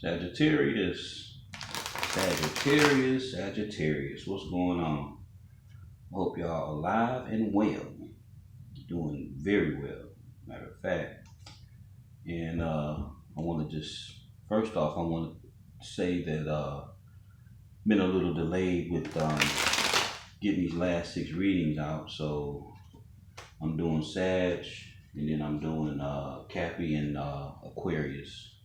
Saggitarius, what's going on? Hope y'all alive and well, doing very well, matter of fact. And I want to just, first off, I want to say that been a little delayed with getting these last 6 readings out. So I'm doing Sag, and then I'm doing Cappy and Aquarius.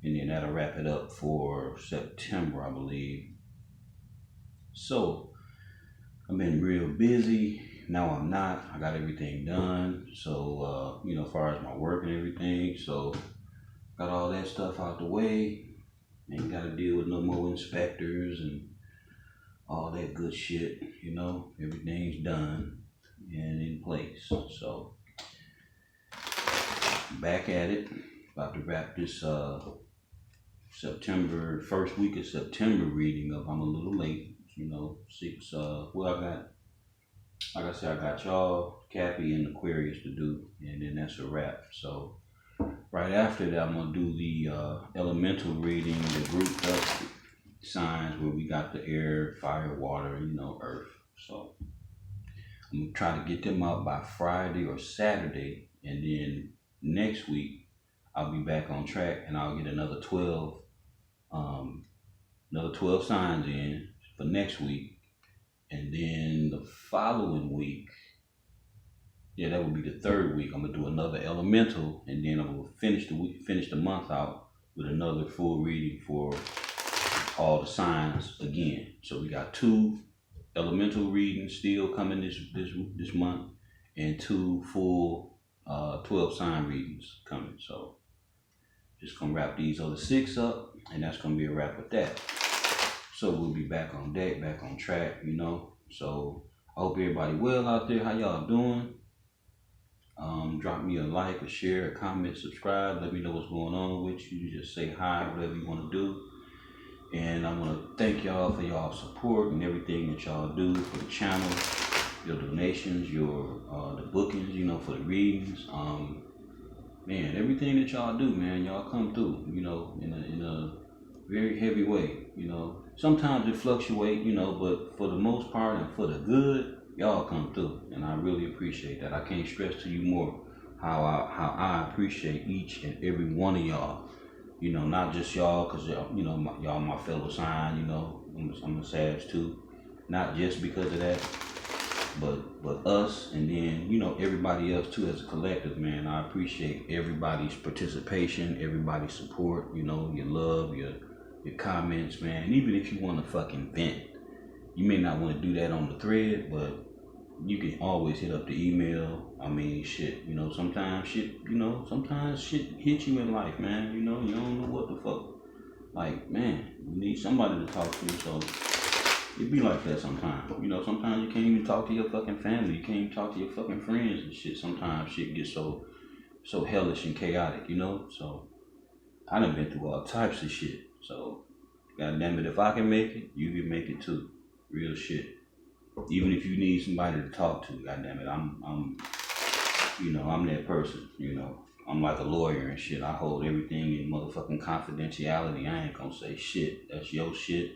And then that'll wrap it up for September, I believe. So I've been real busy. Now I'm not. I got everything done. So, as far as my work and everything. So got all that stuff out the way. Ain't got to deal with no more inspectors and all that good shit. Everything's done and in place. So back at it. About to wrap this first week of September reading up. I'm a little late, 6, like I said, I got y'all, Cappy and Aquarius to do, and then that's a wrap. So right after that, I'm gonna do the elemental reading, the grouped up signs where we got the air, fire, water, earth. So I'm gonna try to get them out by Friday or Saturday, and then next week I'll be back on track and I'll get another 12 signs in for next week. And then the following week, that would be the 3rd week, I'm gonna do another elemental, and then I'm gonna finish the month out with another full reading for all the signs again. So we got 2 elemental readings still coming this month, and 2 full 12 sign readings coming. So just gonna wrap these other 6 up, and that's gonna be a wrap with that. So we'll be back on deck, back on track, So I hope everybody well out there. How y'all doing? Drop me a like, a share, a comment, subscribe. Let me know what's going on with you. Just say hi, whatever you want to do. And I want to thank y'all for y'all support and everything that y'all do for the channel, your donations, the bookings, for the readings. Man, everything that y'all do, man, y'all come through, in a very heavy way, Sometimes it fluctuates, but for the most part and for the good, y'all come through, and I really appreciate that. I can't stress to you more how I appreciate each and every one of y'all, not just y'all, cause y'all my fellow sign, I'm a Sag too, not just because of that, but us, and then everybody else too as a collective, man. I appreciate everybody's participation, everybody's support, your love, your comments, man. And even if you want to fucking vent, you may not want to do that on the thread, but you can always hit up the email. I mean, shit, sometimes shit hits you in life, man. You don't know what the fuck. Like, man, you need somebody to talk to, so it be like that sometimes. Sometimes you can't even talk to your fucking family. You can't even talk to your fucking friends and shit. Sometimes shit gets so hellish and chaotic, So I done been through all types of shit. So, goddamn it, if I can make it, you can make it too. Real shit. Even if you need somebody to talk to, goddamn it, I'm that person. I'm like a lawyer and shit. I hold everything in motherfucking confidentiality. I ain't gonna say shit. That's your shit.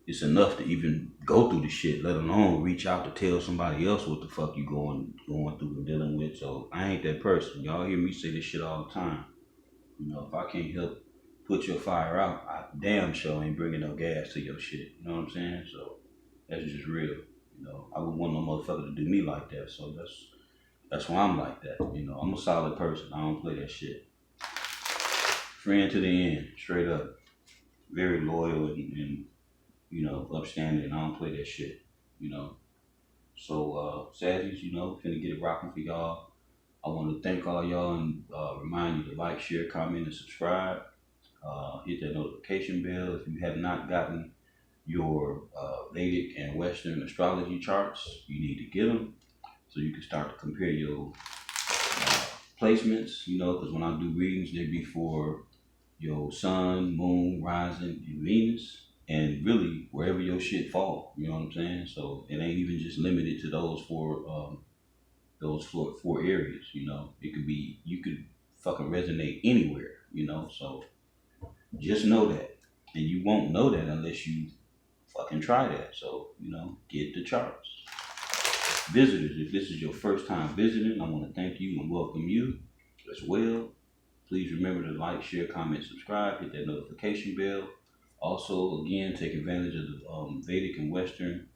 It's enough to even go through the shit, let alone reach out to tell somebody else what the fuck you going through and dealing with. So I ain't that person. Y'all hear me say this shit all the time. If I can't help put your fire out, I damn sure ain't bringing no gas to your shit. You know what I'm saying? So that's just real. I wouldn't want no motherfucker to do me like that. So that's why I'm like that. I'm a solid person. I don't play that shit. Friend to the end, straight up. Very loyal and upstanding. I don't play that shit. So Saggies, finna get it rocking for y'all. I want to thank all y'all and remind you to like, share, comment, and subscribe. Hit that notification bell if you have not gotten your Vedic and Western astrology charts. You need to get them so you can start to compare your placements, because when I do readings, they be for your sun, moon, rising, and Venus, and really wherever your shit fall. You know what I'm saying? So it ain't even just limited to those four areas. It could be, you could fucking resonate anywhere. you know, so just know that. And you won't know that unless you fucking try that. So, you know, get the charts. Visitors, if this is your first time visiting, I want to thank you and welcome you as well. Please remember to like, share, comment, subscribe, hit that notification bell. Also, again, take advantage of the Vedic and Western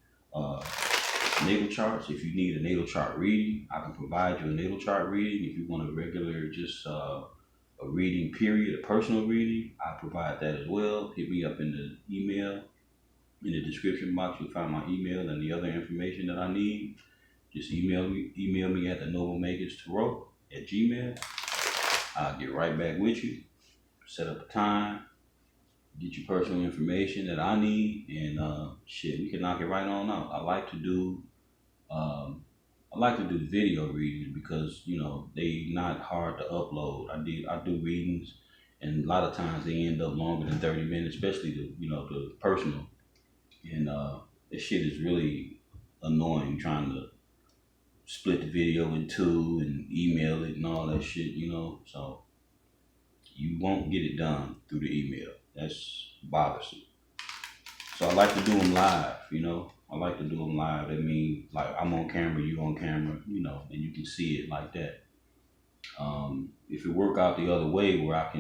natal charts. If you need a natal chart reading, I can provide you a natal chart reading. If you want a regular, just a reading period, a personal reading, I provide that as well. Hit me up in the email. In the description box, you'll find my email and the other information that I need. Just email me at thenoblemagustarot at Gmail. I'll get right back with you. Set up a time. Get your personal information that I need, and shit, we can knock it right on out. I like to do video readings because, you know, they not hard to upload. I do readings, and a lot of times they end up longer than 30 minutes, especially the personal. And this shit is really annoying trying to split the video in two and email it and all that shit, you know. So you won't get it done through the email. That's bothersome. So I like to do them live, you know. I like to do them live. That means, like, I'm on camera, you on camera, you know, and you can see it like that. If it work out the other way where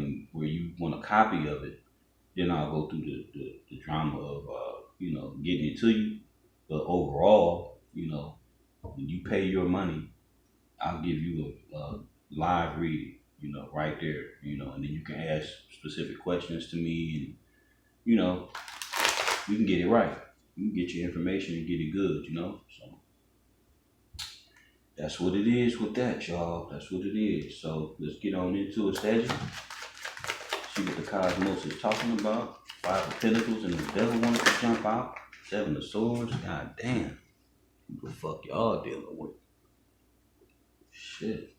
you want a copy of it, then I'll go through the drama of, you know, getting it to you. But overall, you know, when you pay your money, I'll give you a live reading, you know, right there, you know, and then you can ask specific questions to me, and, you know, you can get it right. You can get your information and get it good, you know. So that's what it is with that, y'all. That's what it is. So let's get on into it, Staggy. See what the cosmos is talking about. 5 of Pentacles and the devil wanted to jump out. 7 of Swords. God damn. What the fuck y'all dealing with? Shit.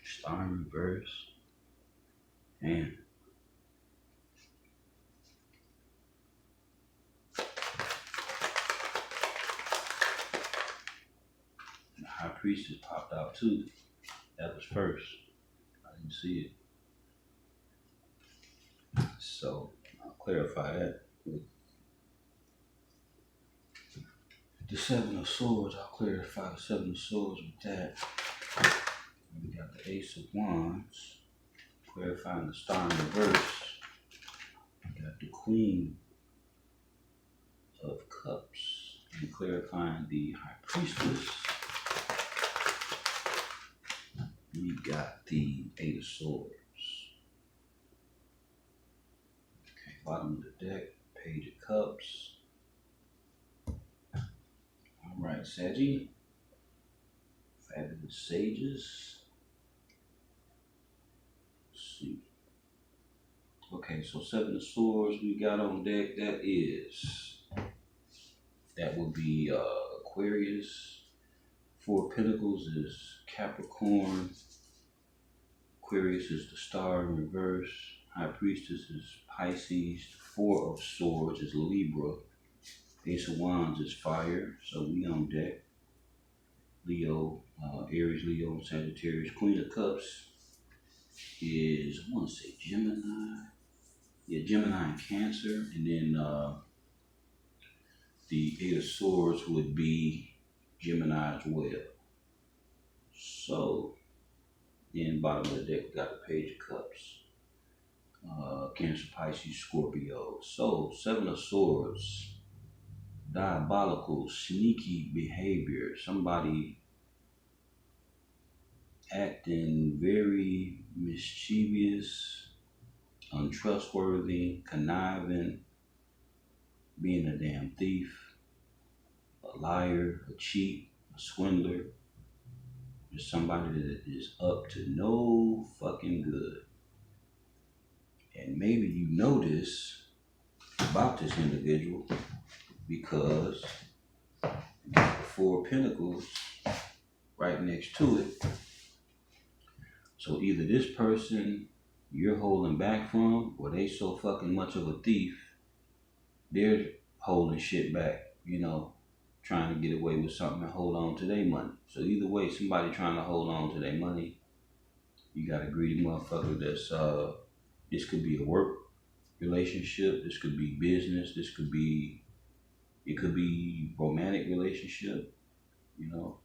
Star in reverse. Damn. The High Priestess popped out too. That was first. I didn't see it. So I'll clarify that with the 7 of Swords. I'll clarify the 7 of Swords with that. We got the Ace of Wands, clarifying the Star in reverse. We got the Queen of Cups, and clarifying the High Priestess. We got the 8 of Swords. Okay, bottom of the deck, Page of Cups. All right, Saggy. Fabulous Sages. Let's see. Okay, so 7 of Swords we got on deck. That will be Aquarius. 4 of Pentacles is Capricorn. Aquarius is the Star in reverse. High Priestess is Pisces. 4 of Swords is Libra. Ace of Wands is Fire. So we on deck. Leo, Aries, Leo, Sagittarius. Queen of Cups is, I want to say Gemini. Yeah, Gemini and Cancer. And then the 8 of Swords would be Gemini as well. So, then bottom of the deck, we got the Page of Cups. Cancer, Pisces, Scorpio. So, 7 of Swords. Diabolical, sneaky behavior. Somebody acting very mischievous, untrustworthy, conniving, being a damn thief, a liar, a cheat, a swindler. Just somebody that is up to no fucking good. And maybe you know this about this individual because you got the 4 of Pentacles right next to it. So either this person you're holding back from, or they so fucking much of a thief, they're holding shit back, you know, trying to get away with something and hold on to their money. So either way, somebody trying to hold on to their money, you got a greedy motherfucker that's, this could be a work relationship, this could be business, it could be romantic relationship, you know.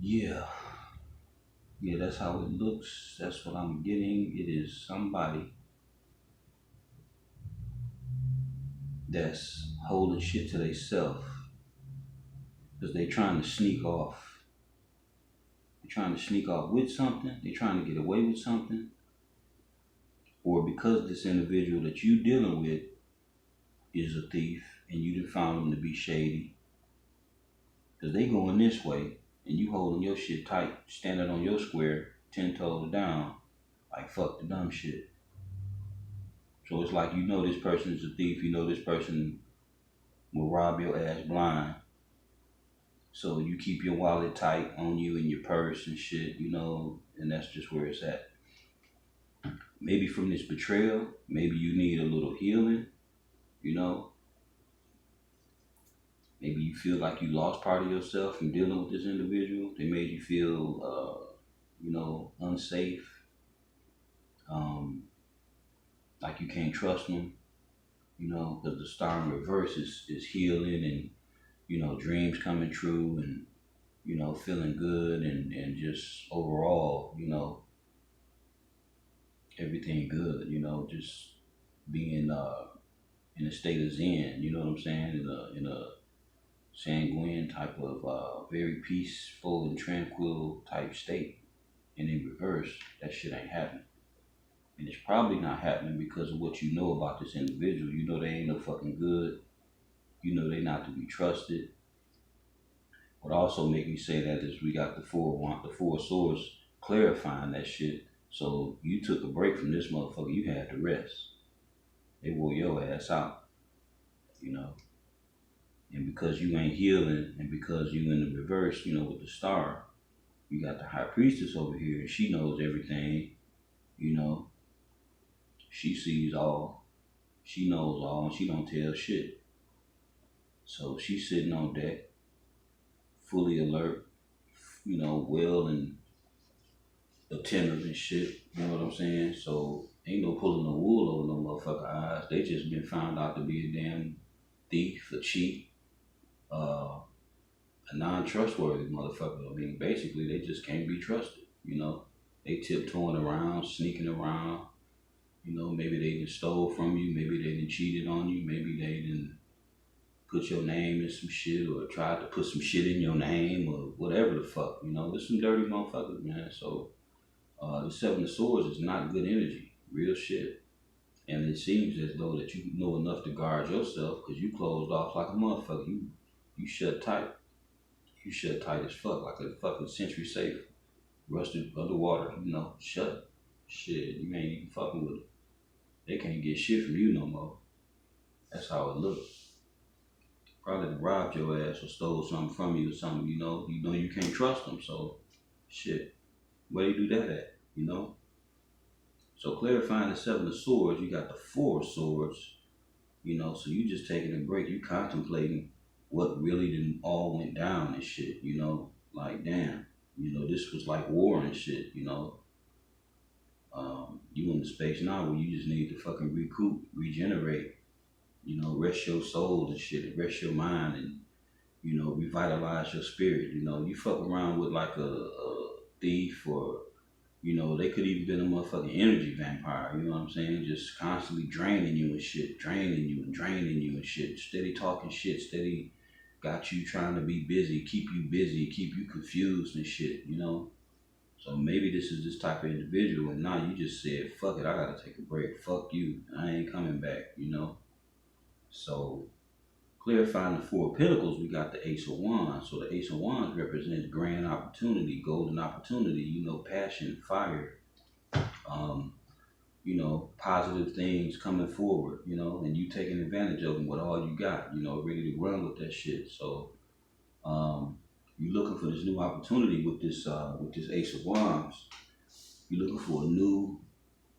Yeah, that's how it looks. That's what I'm getting. It is somebody that's holding shit to themselves because they trying to sneak off. They're trying to sneak off with something. They're trying to get away with something. Or because this individual that you dealing with is a thief and you done found them to be shady, because they going this way and you holding your shit tight, standing on your square, 10 toes down, like fuck the dumb shit. So it's like, you know this person is a thief, you know this person will rob your ass blind. So you keep your wallet tight on you and your purse and shit, you know, and that's just where it's at. Maybe from this betrayal, maybe you need a little healing, you know. Maybe you feel like you lost part of yourself from dealing with this individual. They made you feel, you know, unsafe. Like you can't trust them, you know, because the star in reverse is healing and, you know, dreams coming true and, you know, feeling good and just overall, you know, everything good, you know, just being in a state of zen, you know what I'm saying, in a sanguine type of very peaceful and tranquil type state. And in reverse, that shit ain't happening. And it's probably not happening because of what you know about this individual. You know they ain't no fucking good. You know they not to be trusted. What also make me say that is we got the four swords clarifying that shit. So you took a break from this motherfucker, you had to rest. They wore your ass out, you know. And because you ain't healing and because you in the reverse, you know, with the star, you got the high priestess over here and she knows everything, you know. She sees all, she knows all, and she don't tell shit. So she's sitting on deck, fully alert, you know, well and attentive and shit, you know what I'm saying? So ain't no pulling no wool over no motherfucker eyes. They just been found out to be a damn thief, a cheat, a non-trustworthy motherfucker. I mean, basically they just can't be trusted, you know. They tiptoeing around, sneaking around. You know, maybe they done stole from you, maybe they done cheated on you, maybe they done put your name in some shit or tried to put some shit in your name or whatever the fuck, you know. There's some dirty motherfuckers, man. So the Seven of Swords is not good energy, real shit. And it seems as though that you know enough to guard yourself because you closed off like a motherfucker. You shut tight. You shut tight as fuck, like a fucking century safe. Rusted underwater, you know, shut. Shit, you ain't even fucking with it. They can't get shit from you no more. That's how it looks. Probably robbed your ass or stole something from you or something, you know you can't trust them, so shit. Where you do that at, you know? So clarifying the Seven of Swords, you got the Four of Swords, you know, so you just taking a break, you contemplating what really didn't all went down and shit, you know, like damn, you know, this was like war and shit, you know. You in the space now where you just need to fucking recoup, regenerate, you know, rest your soul and shit, and rest your mind and, you know, revitalize your spirit, you know. You fuck around with like a thief or, you know, they could even been a motherfucking energy vampire, you know what I'm saying? Just constantly draining you and shit, draining you and shit, steady talking shit, steady got you trying to be busy, keep you confused and shit, you know? So maybe this is this type of individual and now you just said, fuck it, I gotta take a break, fuck you, I ain't coming back, you know? So clarifying the Four of Pentacles, we got the Ace of Wands. So the Ace of Wands represents grand opportunity, golden opportunity, you know, passion, fire, you know, positive things coming forward, you know, and you taking advantage of them with all you got, you know, ready to run with that shit. So you're looking for this new opportunity with this Ace of Wands. You're looking for a new,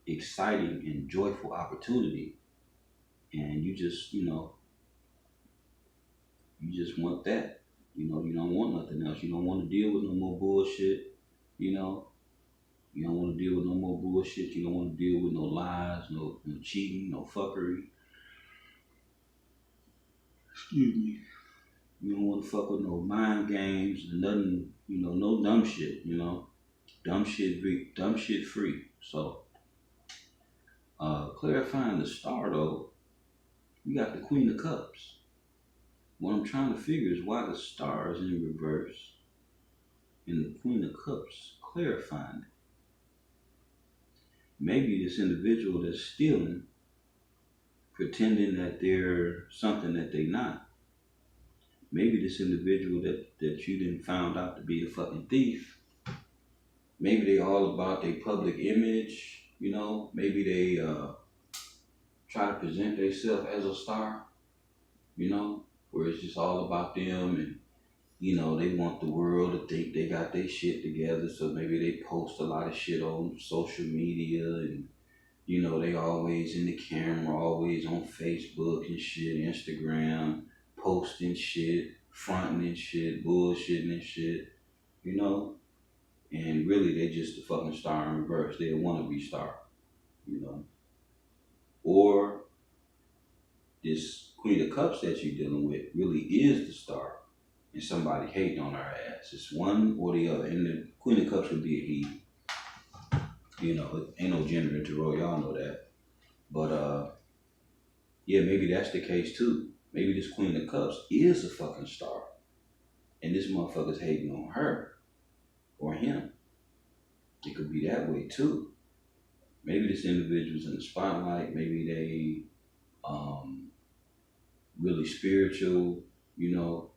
exciting, and joyful opportunity. And you just, you know, you just want that. You know, you don't want nothing else. You don't want to deal with no more bullshit. You know, you don't want to deal with no more bullshit. You don't want to deal with no lies, no cheating, no fuckery. Excuse me. You don't want to fuck with no mind games, nothing, you know, no dumb shit, you know. Dumb shit free. So, clarifying the star though, you got the Queen of Cups. What I'm trying to figure is why the star is in reverse and the Queen of Cups clarifying it. Maybe this individual that's stealing, pretending that they're something that they're not. Maybe this individual that you didn't found out to be a fucking thief, maybe they all about their public image, you know. Maybe they try to present themselves as a star, you know, where it's just all about them and, you know, they want the world to think they got their shit together. So maybe they post a lot of shit on social media and, you know, they always in the camera, always on Facebook and shit, Instagram, posting shit, fronting and shit, bullshitting and shit, you know. And really, they just the fucking star in reverse. They a wannabe star, you know. Or this Queen of Cups that you're dealing with really is the star, and somebody hating on her ass. It's one or the other. And the Queen of Cups would be a he. You know, it ain't no gender in tarot. Y'all know that. But yeah, maybe that's the case too. Maybe this Queen of Cups is a fucking star, and this motherfucker's hating on her or him. It could be that way too. Maybe this individual's in the spotlight. Maybe they really spiritual, you know.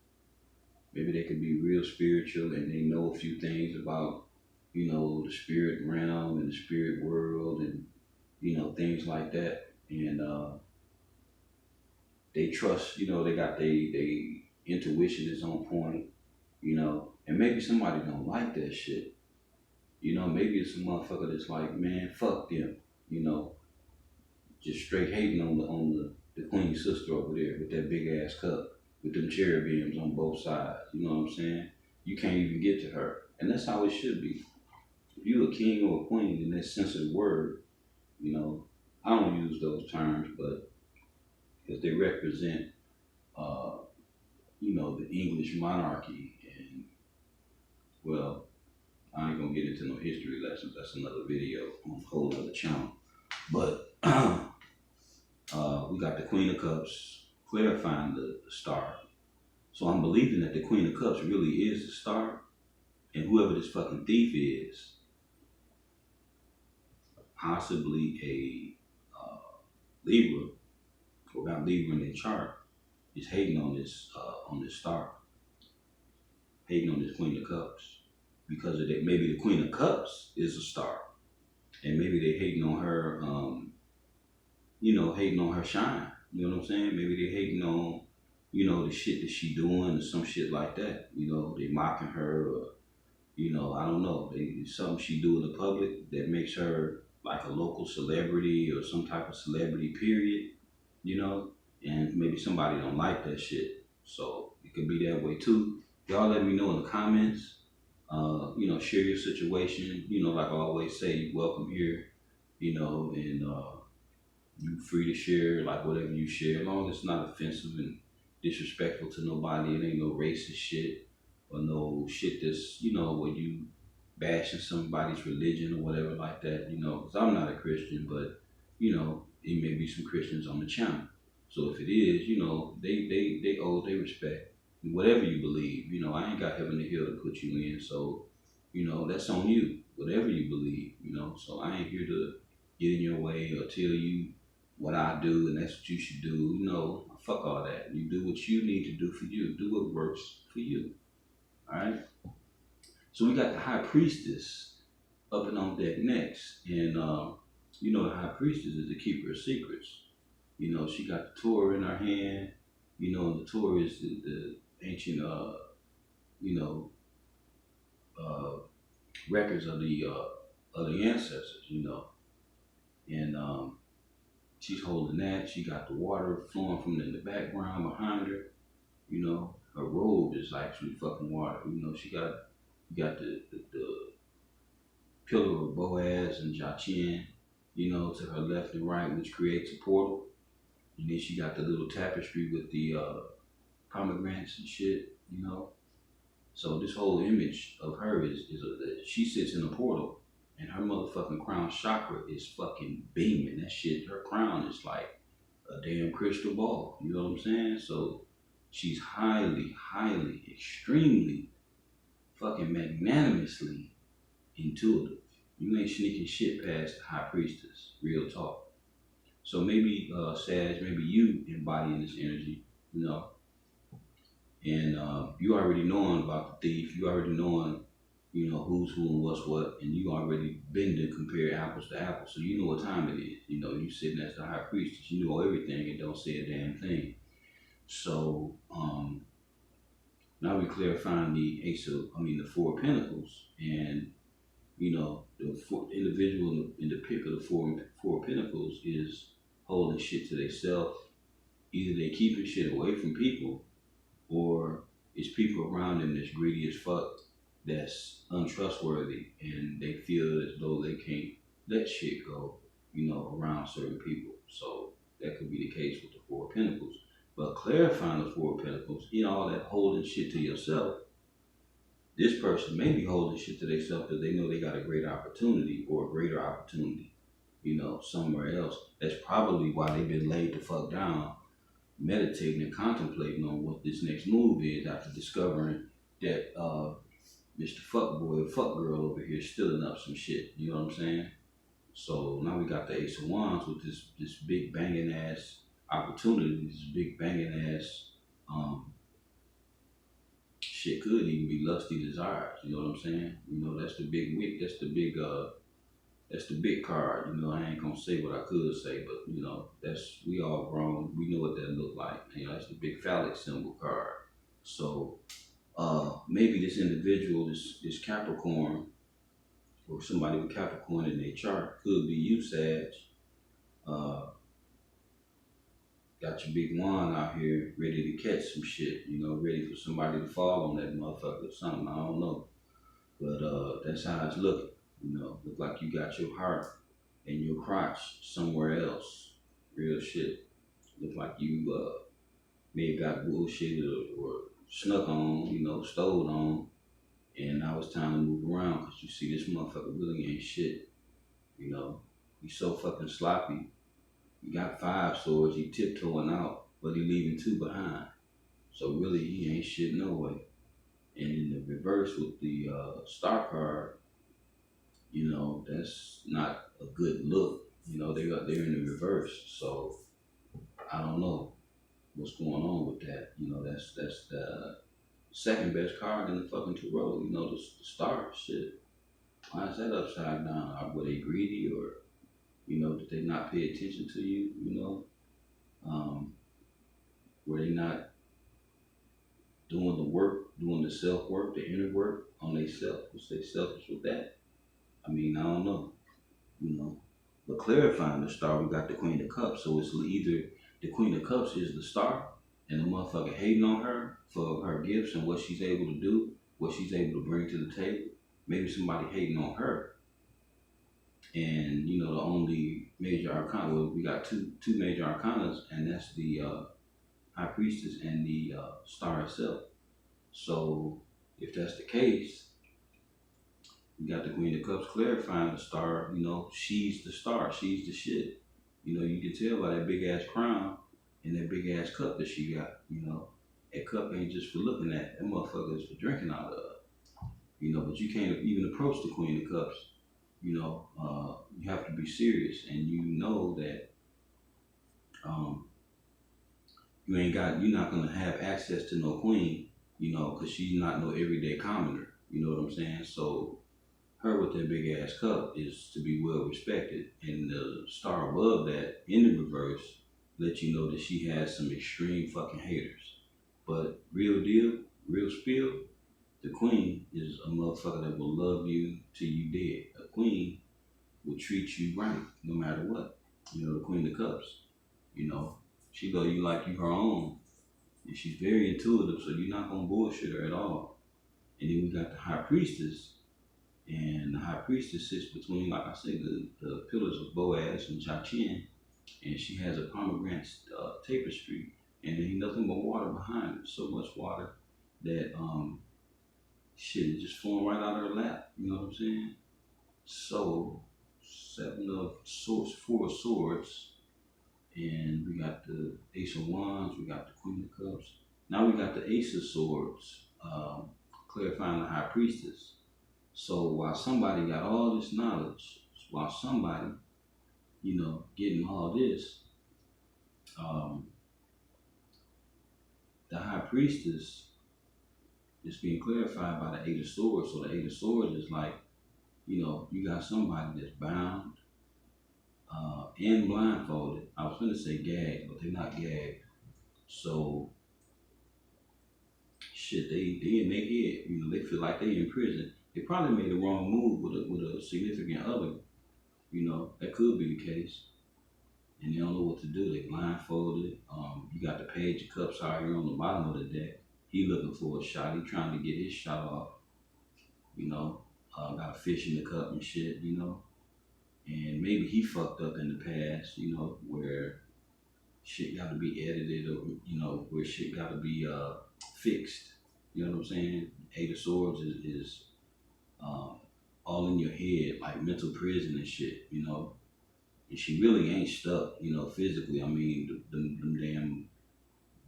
Maybe they could be real spiritual and they know a few things about, you know, the spirit realm and the spirit world and, you know, things like that. And they trust, you know, they got they intuition is on point, you know. And maybe somebody don't like that shit. You know, maybe it's a motherfucker that's like, man, fuck them, you know. Just straight hating on the queen's sister over there with that big ass cup, with them cherubims on both sides. You know what I'm saying? You can't even get to her. And that's how it should be. If you a king or a queen in that sense of the word, you know, I don't use those terms, but because they represent, you know, the English monarchy. And, well, I ain't gonna get into no history lessons. That's another video on a whole other channel. But we got the Queen of Cups clarifying the star. So I'm believing that the Queen of Cups really is the star, and whoever this fucking thief is, possibly a Libra, or got Libra in their chart, is hating on this star, hating on this Queen of Cups, because of that. Maybe the Queen of Cups is a star, and maybe they hating on her, you know, hating on her shine. You know what I'm saying? Maybe they hating on, you know, the shit that she doing or some shit like that. You know, they mocking her or, you know, I don't know. Something she do in the public that makes her like a local celebrity or some type of celebrity, period, you know, and maybe somebody don't like that shit. So it could be that way too. Y'all let me know in the comments. You know, share your situation. You know, like I always say, welcome here, you know, and you free to share like whatever you share, as long as it's not offensive and disrespectful to nobody. It ain't no racist shit or no shit that's, you know, where you bashing somebody's religion or whatever like that, you know, because I'm not a Christian, but, you know, it may be some Christians on the channel. So if it is, you know, they owe their respect. Whatever you believe, you know, I ain't got heaven or hell to put you in. So, you know, that's on you, whatever you believe, you know. So I ain't here to get in your way or tell you what I do and that's what you should do. No, fuck all that. You do what you need to do for you. Do what works for you. All right? So we got the High Priestess up and on deck next. And, you know, the High Priestess is the keeper of secrets. You know, she got the Torah in her hand. You know, and the Torah is the ancient, you know, records of the ancestors, you know. And She's holding that. She got the water flowing from in the background behind her. You know, her robe is actually fucking water. You know, you got the pillar of Boaz and Jachin, you know, to her left and right, which creates a portal. And then she got the little tapestry with the pomegranates and shit, you know. So this whole image of her is she sits in a portal, and her motherfucking crown chakra is fucking beaming. That shit, her crown is like a damn crystal ball. You know what I'm saying? So she's highly, highly, extremely, fucking magnanimously intuitive. You ain't sneaking shit past the high priestess. Real talk. So maybe Sag, maybe you embodying this energy, you know, and you already knowing about the thief. You already knowing, you know, who's who and what's what, and you already been to compare apples to apples, so you know what time it is. You know, you sitting as the high priestess, you know everything and don't say a damn thing. So now we clarifying the Four of Pentacles, and you know the individual in the pick of the Four of Pentacles is holding shit to themselves. Either they keeping shit away from people, or it's people around them that's greedy as fuck, that's untrustworthy, and they feel as though they can't let shit go, you know, around certain people. So that could be the case with the Four of Pentacles. But clarifying the Four of Pentacles, you know, all that holding shit to yourself, this person may be holding shit to themselves because they know they got a great opportunity or a greater opportunity, you know, somewhere else. That's probably why they've been laid the fuck down, meditating and contemplating on what this next move is after discovering that Mr. Fuckboy or Fuck Girl over here stealing up some shit. You know what I'm saying? So now we got the Ace of Wands with this big banging ass opportunity, this big banging ass shit could even be lusty desires. You know what I'm saying? You know, that's the big wick. That's the big card. You know, I ain't gonna say what I could say, but you know, we all grown. We know what that look like. You know, that's the big phallic symbol card. So maybe this individual, this Capricorn, or somebody with Capricorn in their chart, could be you, Sag. Got your big wand out here ready to catch some shit, you know, ready for somebody to fall on that motherfucker or something. I don't know. But that's how it's looking. You know, look like you got your heart and your crotch somewhere else. Real shit. Look like you may have got bullshitted or snuck on, you know, stole on. And now it's time to move around because you see this motherfucker really ain't shit. You know, he's so fucking sloppy. He got 5 swords, he tiptoeing out, but he leaving 2 behind. So really, he ain't shit no way. And in the reverse with the star card, you know, that's not a good look. You know, they're in the reverse. So I don't know what's going on with that. You know, that's the second best card in the fucking tarot. You know, the star shit. Why is that upside down? Were they greedy, or you know, did they not pay attention to you? You know, were they not doing the work, doing the self work, the inner work on themselves? Was they selfish with that? I mean, I don't know. You know, but clarifying the star, we got the Queen of Cups. So it's either the Queen of Cups is the star, and the motherfucker hating on her for her gifts and what she's able to do, what she's able to bring to the table. Maybe somebody hating on her. And you know, the only major arcana, well, we got two major arcanas, and that's the High Priestess and the star itself. So if that's the case, we got the Queen of Cups clarifying the star. You know, she's the star, she's the shit. You know, you can tell by that big ass crown and that big ass cup that she got. You know, that cup ain't just for looking at. That motherfucker is for drinking out of. You know, but you can't even approach the Queen of Cups. You know, you have to be serious, and you know that you're not gonna have access to no queen, you know, because she's not no everyday commoner. You know what I'm saying? So her with that big ass cup is to be well respected, and the star above that in the reverse let you know that she has some extreme fucking haters. But real deal, real spill, the queen is a motherfucker that will love you till you dead. A queen will treat you right no matter what. You know, the Queen of Cups. You know, she love you like you her own. And she's very intuitive, so you're not gonna bullshit her at all. And then we got the High Priestess. And the High Priestess sits between, like I said, the pillars of Boaz and Jachin. And she has a pomegranate tapestry. And there ain't nothing but water behind her. So much water that shit is just flowing right out of her lap. You know what I'm saying? So, 7 of Swords, 4 of Swords. And we got the Ace of Wands, we got the Queen of Cups. Now we got the Ace of Swords, clarifying the High Priestess. So while somebody got all this knowledge, while somebody, you know, getting all this, the High Priestess is being clarified by the Eight of Swords. So the Eight of Swords is like, you know, you got somebody that's bound and blindfolded. I was going to say gagged, but they're not gagged. So, shit, they in their head. You know, they feel like they in prison. They probably made the wrong move with a significant other. You know, that could be the case. And they don't know what to do. They blindfolded. You got the Page of Cups out here on the bottom of the deck. He looking for a shot. He trying to get his shot off. You know, got a fish in the cup and shit, you know. And maybe he fucked up in the past, you know, where shit got to be edited or, you know, where shit got to be fixed. You know what I'm saying? Eight of Swords is all in your head, like mental prison and shit, you know. And she really ain't stuck, you know, physically. I mean, them damn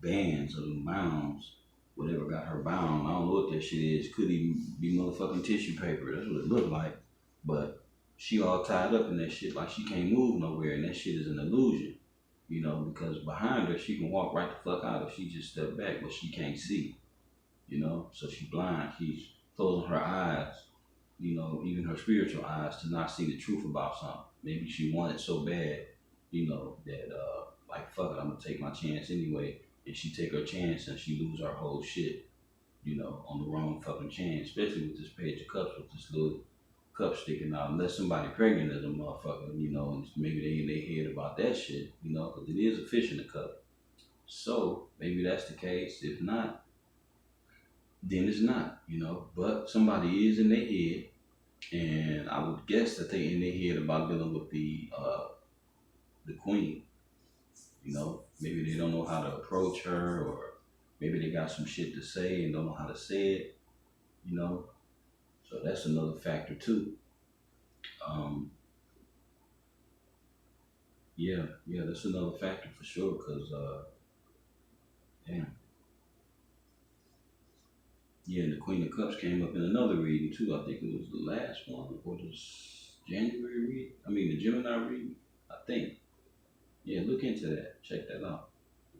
bands or them bounds, whatever got her bound, I don't know what that shit is. Could even be motherfucking tissue paper. That's what it looked like. But she all tied up in that shit like she can't move nowhere, and that shit is an illusion, you know, because behind her she can walk right the fuck out if she just step back, but she can't see, you know, so she's blind. She's closing her eyes, you know, even her spiritual eyes, to not see the truth about something. Maybe she wanted so bad, you know, that like fuck it, I'm gonna take my chance anyway, and she take her chance and she lose her whole shit, you know, on the wrong fucking chance, especially with this Page of Cups with this little cup sticking out, unless somebody pregnant as a motherfucker, you know, and maybe they in their head about that shit, you know, because it is a fish in the cup. So maybe that's the case. If not, then it's not, you know. But somebody is in their head, and I would guess that they in their head about dealing with the queen. You know, maybe they don't know how to approach her, or maybe they got some shit to say and don't know how to say it, you know. So that's another factor too. Yeah, that's another factor for sure. Cause damn, yeah, and the Queen of Cups came up in another reading too. I think it was the last one or this January reading. I mean the Gemini reading. I think. Yeah, look into that. Check that out.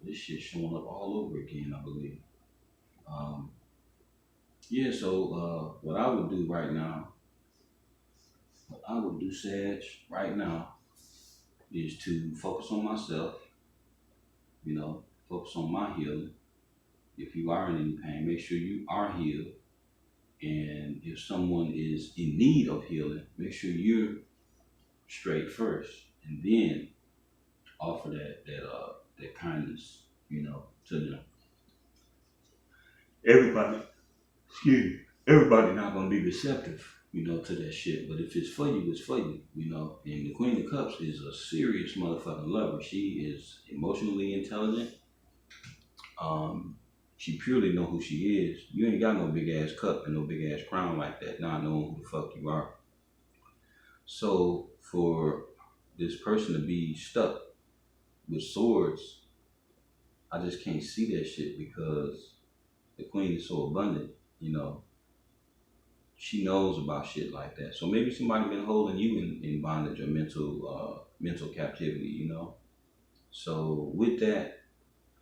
This shit showing up all over again, I believe. Yeah, so what I would do right now, Sag, right now, is to focus on myself, you know, focus on my healing. If you are in any pain, make sure you are healed. And if someone is in need of healing, make sure you're straight first, and then offer that kindness, you know, to them. Everybody, everybody not gonna be receptive, you know, to that shit. But if it's for you, it's for you, you know. And the Queen of Cups is a serious motherfucking lover. She is emotionally intelligent. She purely know who she is. You ain't got no big ass cup and no big ass crown like that, not knowing who the fuck you are. So for this person to be stuck with swords, I just can't see that shit because the queen is so abundant, you know. She knows about shit like that. So maybe somebody been holding you in bondage or mental captivity, you know. So with that,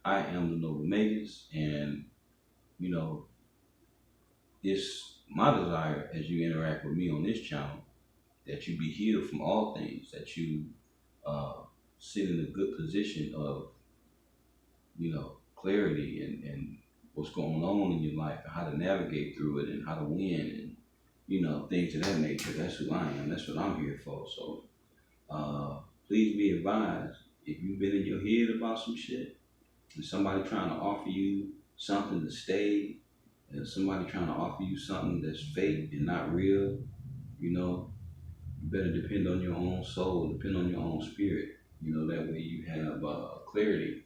I am the Noble Magus, and you know, it's my desire as you interact with me on this channel that you be healed from all things, that you sit in a good position of, you know, clarity and what's going on in your life and how to navigate through it and how to win and, you know, things of that nature. That's who I am. That's what I'm here for. So please be advised, if you've been in your head about some shit, and somebody trying to offer you something to stay, and somebody trying to offer you something that's fake and not real, you know, you better depend on your own soul, depend on your own spirit. You know, that way you have clarity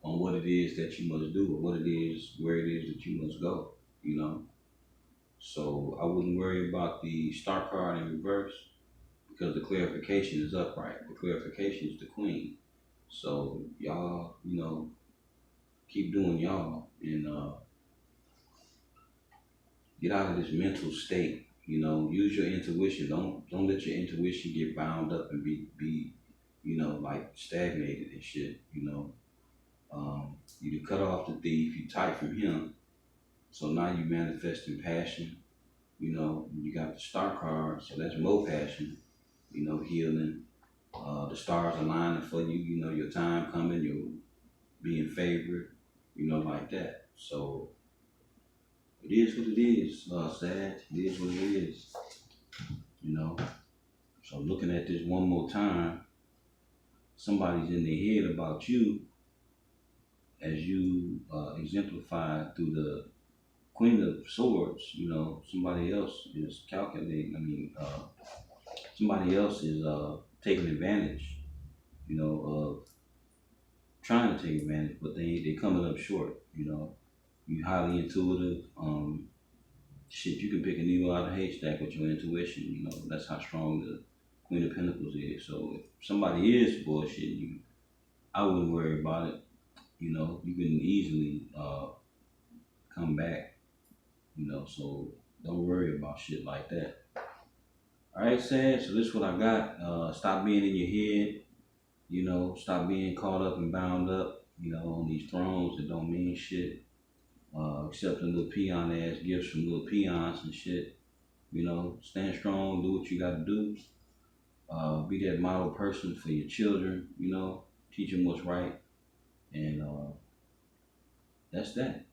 on what it is that you must do, or what it is, where it is that you must go, you know. So I wouldn't worry about the star card in reverse, because the clarification is upright. The clarification is the queen. So y'all, you know, keep doing y'all, and get out of this mental state. You know, use your intuition. Don't let your intuition get bound up and be you know, like stagnated and shit. You know, you cut off the thief, you type from him. So now you manifesting passion. You know, you got the star card, so that's more passion. You know, healing. The stars aligning for you. You know, your time coming. You'll be in favor. You know, like that. So it is what it is, Sag. It is what it is. You know. So looking at this one more time, somebody's in their head about you, as you exemplified through the Queen of Swords. You know, somebody else is calculating. I mean, somebody else is taking advantage. You know, of trying to take advantage, but they coming up short. You know, you highly intuitive. Shit, you can pick a needle out of a haystack with your intuition. You know, that's how strong the Queen of Pentacles is. So if somebody is bullshitting you, I wouldn't worry about it. You know, you can easily come back. You know, so don't worry about shit like that. All right, Sag. So this is what I got. Stop being in your head. You know, stop being caught up and bound up. You know, on these thrones that don't mean shit. Accepting little peon ass gifts from little peons and shit. You know, stand strong, do what you got to do. Be that model person for your children. You know, teach them what's right, and that's that.